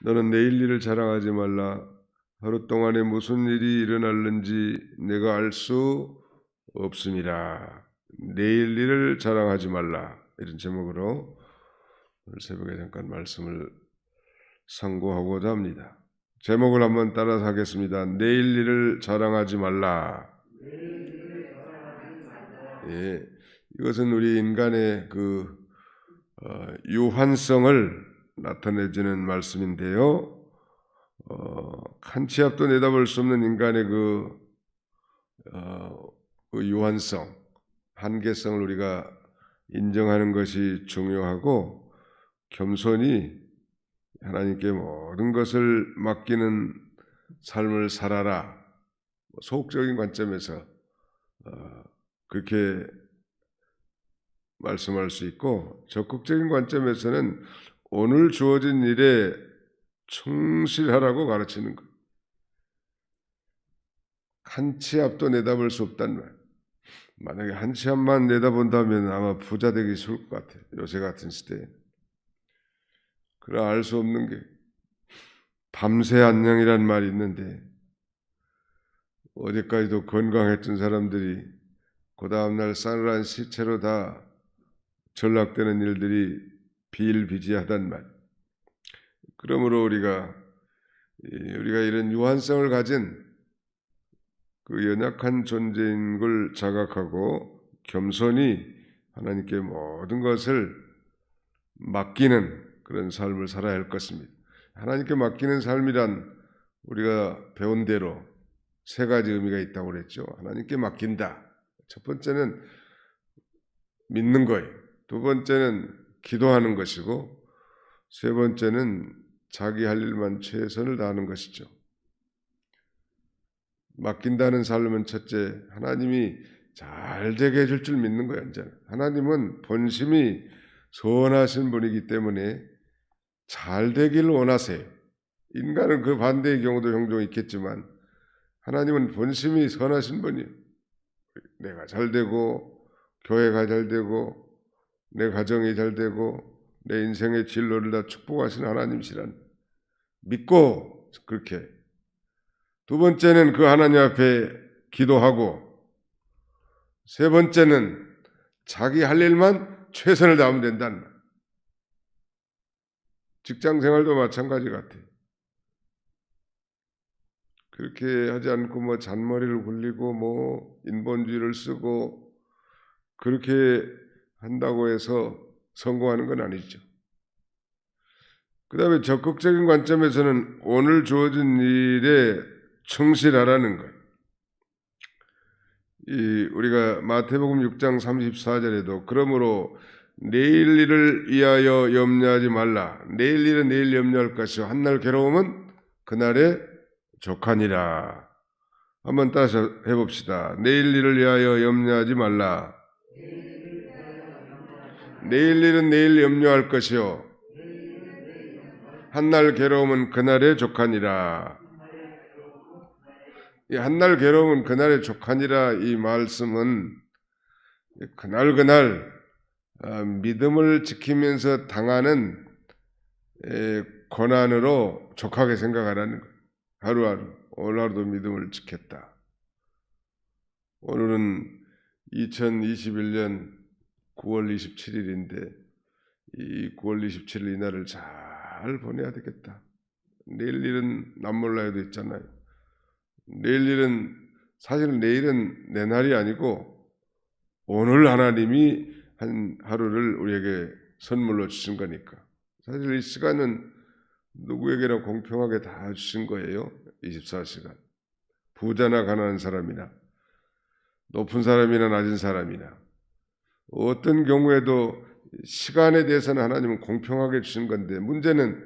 너는 내일 일을 자랑하지 말라. 하루 동안에 무슨 일이 일어날는지 내가 알 수 없음이라. 내일 일을 자랑하지 말라. 이런 제목으로 오늘 새벽에 잠깐 말씀을 상고하고자 합니다. 제목을 한번 따라서 하겠습니다. 내일 일을 자랑하지 말라. 예, 이것은 우리 인간의 유한성을 나타내주는 말씀인데요. 한 치 앞도 내다볼 수 없는 인간의 그 유한성, 한계성을 우리가 인정하는 것이 중요하고, 겸손히 하나님께 모든 것을 맡기는 삶을 살아라. 소극적인 관점에서 그렇게 말씀할 수 있고, 적극적인 관점에서는 오늘 주어진 일에 충실하라고 가르치는 것. 한 치 앞도 내다볼 수 없단 말. 만약에 한 치 앞만 내다본다면 아마 부자 되기 쉬울 것 같아요. 요새 같은 시대에. 그러나 알 수 없는 게 밤새 안녕이란 말이 있는데, 어제까지도 건강했던 사람들이 그 다음날 싸늘한 시체로 다 전락되는 일들이 비일비재하단 말. 그러므로 우리가 이런 유한성을 가진 그 연약한 존재인 걸 자각하고 겸손히 하나님께 모든 것을 맡기는 그런 삶을 살아야 할 것입니다. 하나님께 맡기는 삶이란 우리가 배운 대로 세 가지 의미가 있다고 그랬죠. 하나님께 맡긴다. 첫 번째는 믿는 거예요. 두 번째는 기도하는 것이고, 세 번째는 자기 할 일만 최선을 다하는 것이죠. 맡긴다는 삶은 첫째, 하나님이 잘 되게 해줄 줄 믿는 거예요. 이제 하나님은 본심이 선하신 분이기 때문에 잘 되기를 원하세요. 인간은 그 반대의 경우도 종종 있겠지만 하나님은 본심이 선하신 분이에요. 내가 잘 되고, 교회가 잘 되고, 내 가정이 잘 되고, 내 인생의 진로를 다 축복하신 하나님이시란 믿고 그렇게. 두 번째는 그 하나님 앞에 기도하고, 세 번째는 자기 할 일만 최선을 다하면 된다는 말. 직장 생활도 마찬가지 같아요. 그렇게 하지 않고 잔머리를 굴리고 인본주의를 쓰고 그렇게 한다고 해서 성공하는 건 아니죠. 그 다음에 적극적인 관점에서는 오늘 주어진 일에 충실하라는 거예요. 우리가 마태복음 6장 34절에도 그러므로 내일 일을 위하여 염려하지 말라. 내일 일은 내일 염려할 것이요 한날 괴로움은 그날에 족하니라. 한번 따라서 해봅시다. 내일 일을 위하여 염려하지 말라. 내일 일은 내일 염려할 것이요 한날 괴로움은 그날에 족하니라. 이 한날 괴로움은 그날에 족하니라 이 말씀은 그날 믿음을 지키면서 당하는 고난으로 족하게 생각하라는 거예요. 하루하루 오늘 하루도 믿음을 지켰다. 오늘은 2021년 9월 27일인데 이 9월 27일 이날을 잘 보내야 되겠다. 내일 일은 남몰라에도 있잖아요. 사실은 내일은 내 날이 아니고 오늘 하나님이 한 하루를 우리에게 선물로 주신 거니까. 사실 이 시간은 누구에게나 공평하게 다 주신 거예요. 24시간. 부자나 가난한 사람이나 높은 사람이나 낮은 사람이나 어떤 경우에도 시간에 대해서는 하나님은 공평하게 주신 건데, 문제는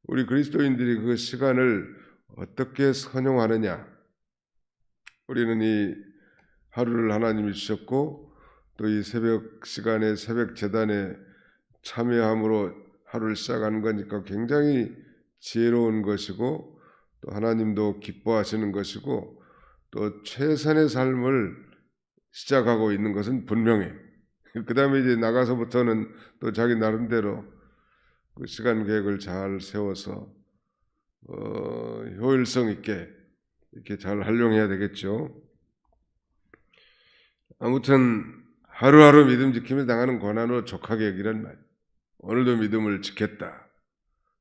우리 그리스도인들이 그 시간을 어떻게 선용하느냐. 우리는 이 하루를 하나님이 주셨고 또 이 새벽 시간에 새벽 제단에 참여함으로 하루를 시작하는 거니까 굉장히 지혜로운 것이고 또 하나님도 기뻐하시는 것이고 또 최선의 삶을 시작하고 있는 것은 분명해. 그 다음에 이제 나가서부터는 또 자기 나름대로 그 시간 계획을 잘 세워서 효율성 있게 이렇게 잘 활용해야 되겠죠. 아무튼 하루하루 믿음 지키며 당하는 고난으로 족하게 여기란 말. 오늘도 믿음을 지켰다.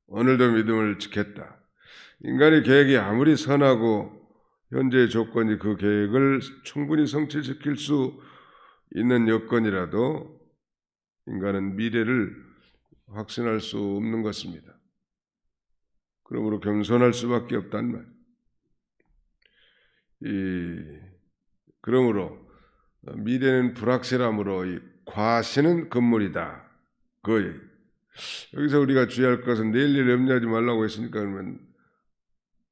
오늘도 믿음을 지켰다. 인간의 계획이 아무리 선하고 현재의 조건이 그 계획을 충분히 성취시킬 수 있는 여건이라도 인간은 미래를 확신할 수 없는 것입니다. 그러므로 겸손할 수밖에 없단 말. 그러므로 미래는 불확실함으로 이 과시는 금물이다. 여기서 우리가 주의할 것은 내일 일 염려하지 말라고 했으니까 그러면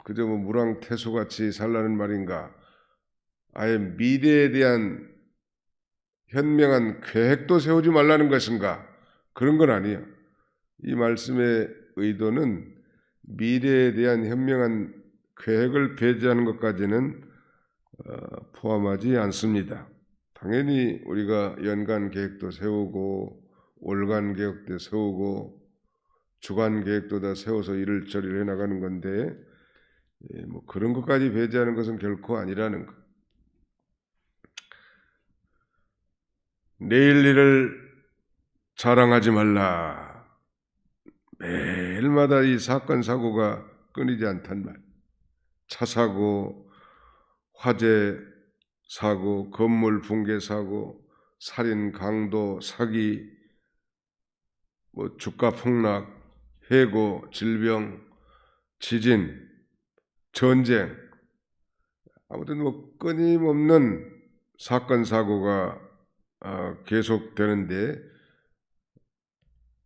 그저 뭐 무랑태수같이 살라는 말인가? 아예 미래에 대한 현명한 계획도 세우지 말라는 것인가? 그런 건 아니에요. 이 말씀의 의도는 미래에 대한 현명한 계획을 배제하는 것까지는 포함하지 않습니다. 당연히 우리가 연간 계획도 세우고 월간 계획도 세우고 주간 계획도 다 세워서 일을 처리를 해나가는 건데 뭐 그런 것까지 배제하는 것은 결코 아니라는 것. 내일 일을 자랑하지 말라. 매일마다 이 사건 사고가 끊이지 않단 말. 차 사고, 화재 사고, 건물 붕괴 사고, 살인, 강도, 사기, 뭐 주가 폭락, 해고, 질병, 지진, 전쟁, 아무튼 뭐 끊임없는 사건 사고가 계속되는데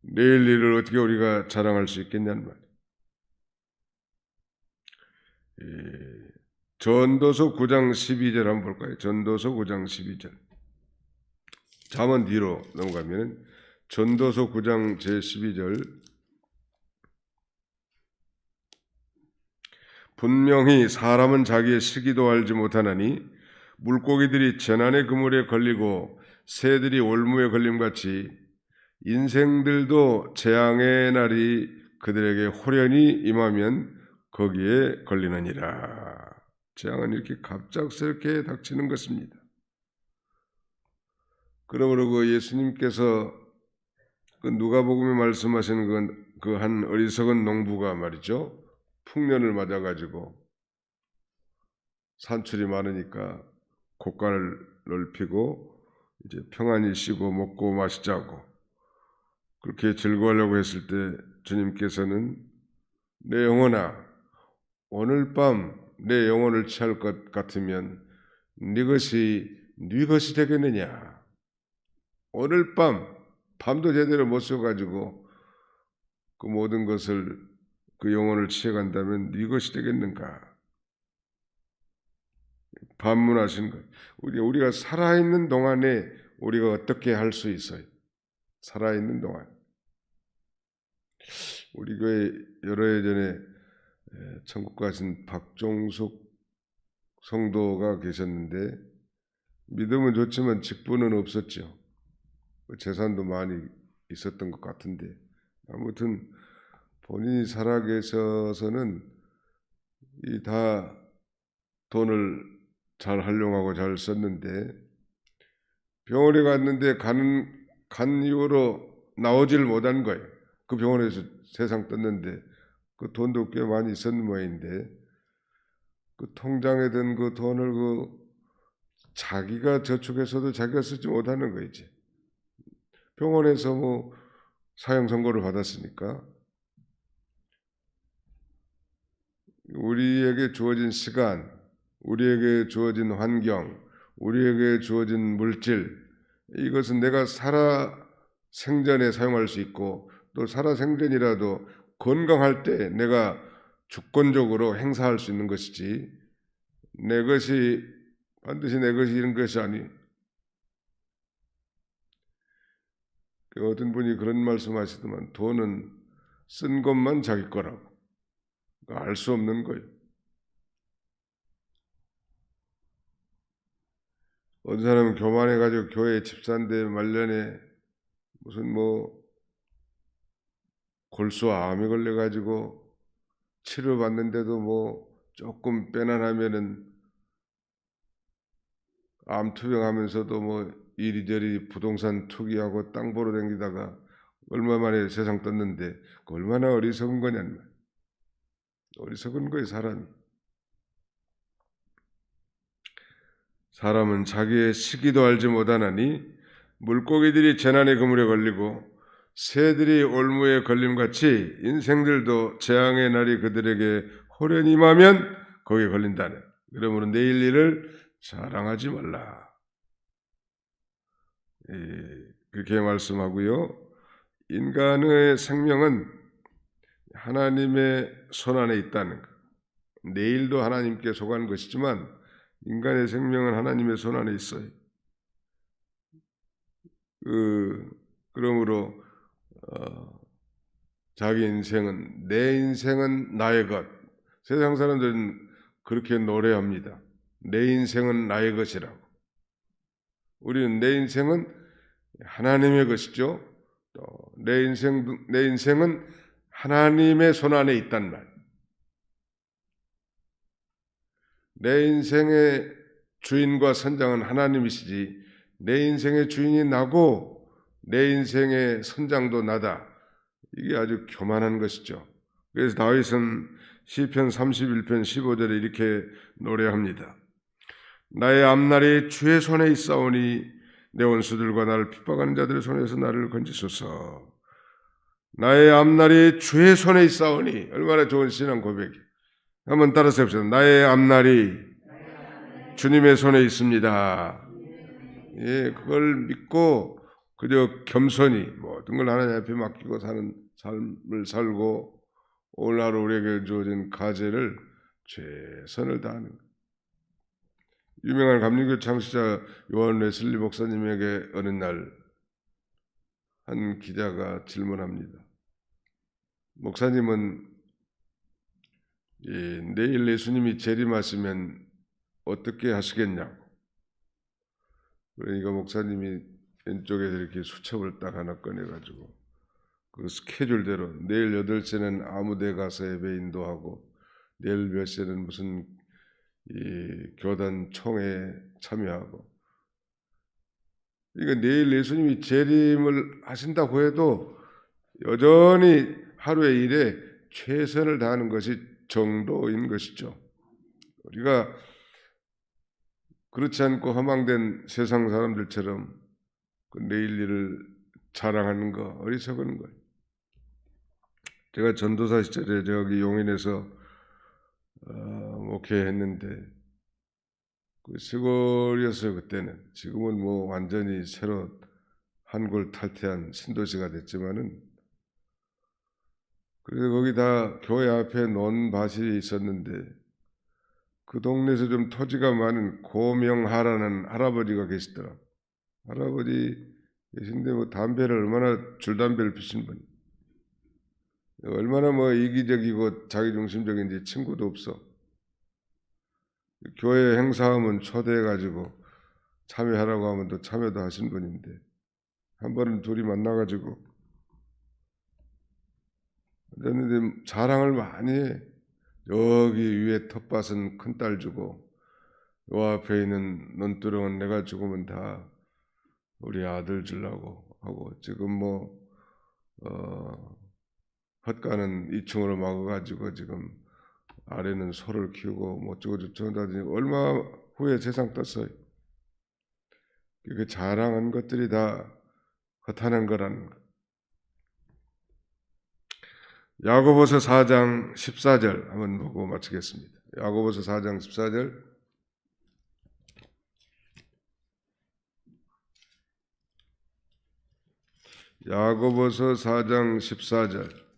내일 일을 어떻게 우리가 자랑할 수 있겠냐는 말이에요. 전도서 9장 12절 한번 볼까요? 전도서 9장 12절. 잠언 뒤로 넘어가면 전도서 9장 제12절. 분명히 사람은 자기의 시기도 알지 못하나니 물고기들이 재난의 그물에 걸리고 새들이 올무에 걸림같이 인생들도 재앙의 날이 그들에게 호련히 임하면 거기에 걸리느니라. 재앙은 이렇게 갑작스럽게 닥치는 것입니다. 그러므로 그 예수님께서 그 누가복음에 말씀하시는 그 한 어리석은 농부가 말이죠. 풍년을 맞아가지고 산출이 많으니까 곡간을 넓히고 이제 평안히 쉬고 먹고 마시자고 그렇게 즐거워하려고 했을 때 주님께서는 내 영혼아 오늘 밤 내 영혼을 취할 것 같으면 네 것이 되겠느냐. 오늘 밤도 제대로 못 써가지고 그 모든 것을 그 영혼을 취해간다면 네 것이 되겠는가. 반문하신 것. 우리가 살아있는 동안에 우리가 어떻게 할 수 있어요? 살아있는 동안. 우리 교회 여러 해 전에 천국 가신 박종숙 성도가 계셨는데 믿음은 좋지만 직분은 없었죠. 재산도 많이 있었던 것 같은데 아무튼 본인이 살아계셔서는 이 다 돈을 잘 활용하고 잘 썼는데 병원에 갔는데 간 이후로 나오질 못한 거예요. 그 병원에서 세상 떴는데 그 돈도 꽤 많이 있었는 모양인데 그 통장에 든 그 돈을 자기가 저축해서도 자기가 쓰지 못하는 거이지. 병원에서 뭐 사형 선고를 받았으니까 우리에게 주어진 시간, 우리에게 주어진 환경, 우리에게 주어진 물질 이것은 내가 살아 생전에 사용할 수 있고 또 살아 생전이라도 건강할 때 내가 주권적으로 행사할 수 있는 것이지 내 것이 반드시 내 것이 이런 것이 아니. 어떤 분이 그런 말씀하시더만 돈은 쓴 것만 자기 거라고. 알 수 없는 거예요. 어떤 사람은 교만해가지고 교회 집사인데 말년에 무슨 골수암이 걸려가지고 치료받는데도 뭐 조금 빼난하면은 암 투병하면서도 뭐 이리저리 부동산 투기하고 땅 보러 다니다가 얼마 만에 세상 떴는데 얼마나 어리석은 거냐는 말. 어리석은 거예요, 사람이. 사람은 자기의 시기도 알지 못하나니 물고기들이 재난의 그물에 걸리고 새들이 올무에 걸림같이 인생들도 재앙의 날이 그들에게 호련히 임하면 거기에 걸린다네. 그러므로 내일 일을 자랑하지 말라. 그렇게 말씀하고요. 인간의 생명은 하나님의 손안에 있다는 것. 내일도 하나님께 속한 것이지만 인간의 생명은 하나님의 손안에 있어요. 그러므로 자기 인생은, 내 인생은 나의 것. 세상 사람들은 그렇게 노래합니다. 내 인생은 나의 것이라고. 우리는 내 인생은 하나님의 것이죠. 또 내 인생은 하나님의 손안에 있단 말. 내 인생의 주인과 선장은 하나님이시지 내 인생의 주인이 나고 내 인생의 선장도 나다. 이게 아주 교만한 것이죠. 그래서 다윗은 시편 31편 15절에 이렇게 노래합니다. 나의 앞날이 주의 손에 있사오니 내 원수들과 나를 핍박하는 자들의 손에서 나를 건지소서. 나의 앞날이 주의 손에 있사오니. 얼마나 좋은 신앙 고백이. 한번 따라서 해봅시다. 나의 앞날이 주님의 손에 있습니다. 예, 그걸 믿고 그저 겸손히 모든 걸 하나님 앞에 맡기고 사는 삶을 살고 오늘 하루 우리에게 주어진 과제를 최선을 다하는 것. 유명한 감리교 창시자 요한 웨슬리 목사님에게 어느 날 한 기자가 질문합니다. 목사님은 내일 예수님이 재림하시면 어떻게 하시겠냐고. 그러니까 목사님이 왼쪽에서 이렇게 수첩을 딱 하나 꺼내가지고 그 스케줄대로 내일 8시는 아무데 가서 예배 인도하고 내일 몇 시에는 무슨 교단 총회에 참여하고. 그러니까 내일 예수님이 재림을 하신다고 해도 여전히 하루의 일에 최선을 다하는 것이 정도인 것이죠. 우리가 그렇지 않고 허망된 세상 사람들처럼 그 내일 일을 자랑하는 거 어리석은 거예요. 제가 전도사 시절에 저기 용인에서 목회했는데 그 시골이었어요 그때는. 지금은 뭐 완전히 새로 한골 탈퇴한 신도시가 됐지만은 그래서 거기 다 교회 앞에 논밭이 있었는데 그 동네에서 좀 토지가 많은 고명하라는 할아버지가 계시더라. 할아버지 계신데 뭐 담배를 얼마나 줄담배를 피신 분. 얼마나 뭐 이기적이고 자기중심적인지 친구도 없어. 교회 행사하면 초대해가지고 참여하라고 하면 또 참여도 하신 분인데 한 번은 둘이 만나가지고 그랬는데 자랑을 많이 해. 여기 위에 텃밭은 큰딸 주고 요 앞에 있는 논두렁은 내가 죽으면 다 우리 아들 주려고 하고 지금 뭐 헛간은 2층으로 막아가지고 지금 아래는 소를 키우고 뭐 어쩌고저쩌고 하더니 얼마 후에 세상 떴어요. 그 자랑한 것들이 다 허탄한 거라는 거. 야고보서 4장 14절 한번 보고 마치겠습니다. 야고보서 4장 14절. 야고보서 4장 14절.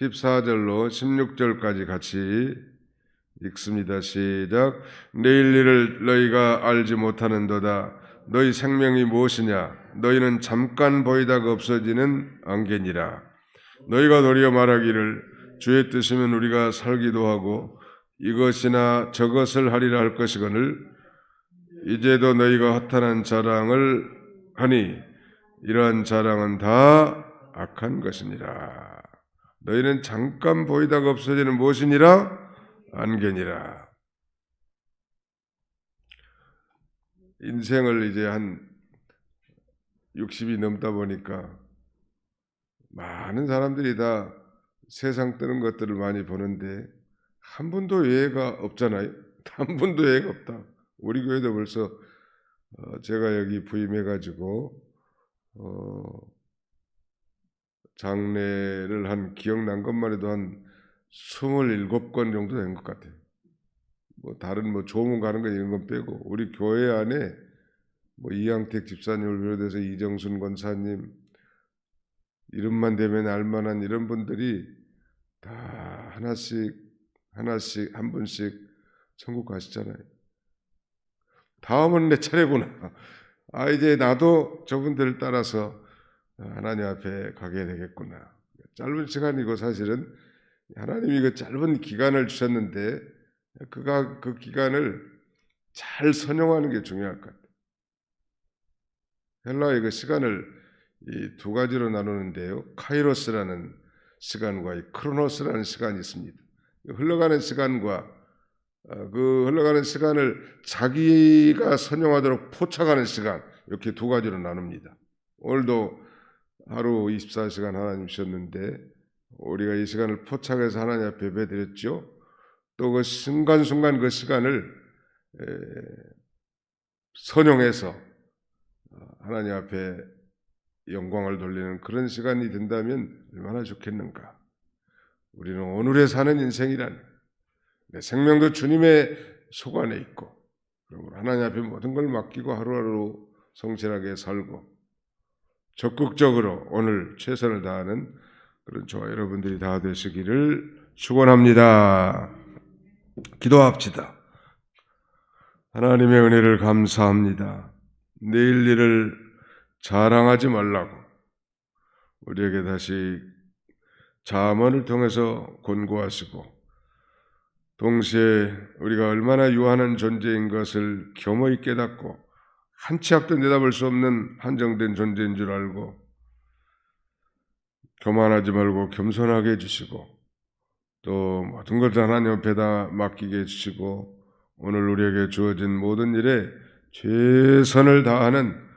14절로 16절까지 같이 읽습니다. 시작. 내일 일을 너희가 알지 못하는도다. 너희 생명이 무엇이냐? 너희는 잠깐 보이다가 없어지는 안개니라. 너희가 도리어 말하기를 주의 뜻이면 우리가 살기도 하고 이것이나 저것을 하리라 할 것이거늘 이제도 너희가 허탄한 자랑을 하니 이러한 자랑은 다 악한 것이니라. 너희는 잠깐 보이다가 없어지는 무엇이니라? 안개니라. 인생을 이제 한 60이 넘다 보니까 많은 사람들이 다 세상 뜨는 것들을 많이 보는데 한 분도 예외가 없잖아요. 한 분도 예외가 없다. 우리 교회도 벌써 제가 여기 부임해가지고 장례를 한 기억난 것만 해도 한 27건 정도 된 것 같아요. 뭐 다른 뭐 조문 가는 거 이런 건 빼고 우리 교회 안에 뭐 이양택 집사님을 비롯해서 이정순 권사님 이름만 대면 알만한 이런 분들이 다 하나씩 한 분씩 천국 가시잖아요. 다음은 내 차례구나. 이제 나도 저분들을 따라서 하나님 앞에 가게 되겠구나. 짧은 시간이고 사실은 하나님이 그 짧은 기간을 주셨는데 그 기간을 잘 선용하는 게 중요할 것 같아요. 헬라의 그 시간을 이 두 가지로 나누는데요. 카이로스라는 시간과 이 크로노스라는 시간이 있습니다. 흘러가는 시간과 그 흘러가는 시간을 자기가 선용하도록 포착하는 시간, 이렇게 두 가지로 나눕니다. 오늘도 하루 24시간 하나님 주셨는데 우리가 이 시간을 포착해서 하나님 앞에 예배드렸죠. 또 그 순간순간 그 시간을 선용해서 하나님 앞에 영광을 돌리는 그런 시간이 된다면 얼마나 좋겠는가. 우리는 오늘에 사는 인생이란 내 생명도 주님의 소관에 있고 그러므로 하나님 앞에 모든 걸 맡기고 하루하루 성실하게 살고 적극적으로 오늘 최선을 다하는 그런 저와 여러분들이 다 되시기를 축원합니다. 기도합시다. 하나님의 은혜를 감사합니다. 내일 일을 자랑하지 말라고 우리에게 다시 잠언을 통해서 권고하시고 동시에 우리가 얼마나 유한한 존재인 것을 겸허히 깨닫고 한 치 앞도 내다볼 수 없는 한정된 존재인 줄 알고 교만하지 말고 겸손하게 해주시고 또 모든 것을 하나님 앞에다 맡기게 해주시고 오늘 우리에게 주어진 모든 일에 최선을 다하는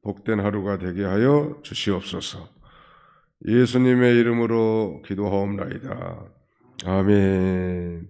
복된 하루가 되게 하여 주시옵소서. 예수님의 이름으로 기도하옵나이다. 아멘.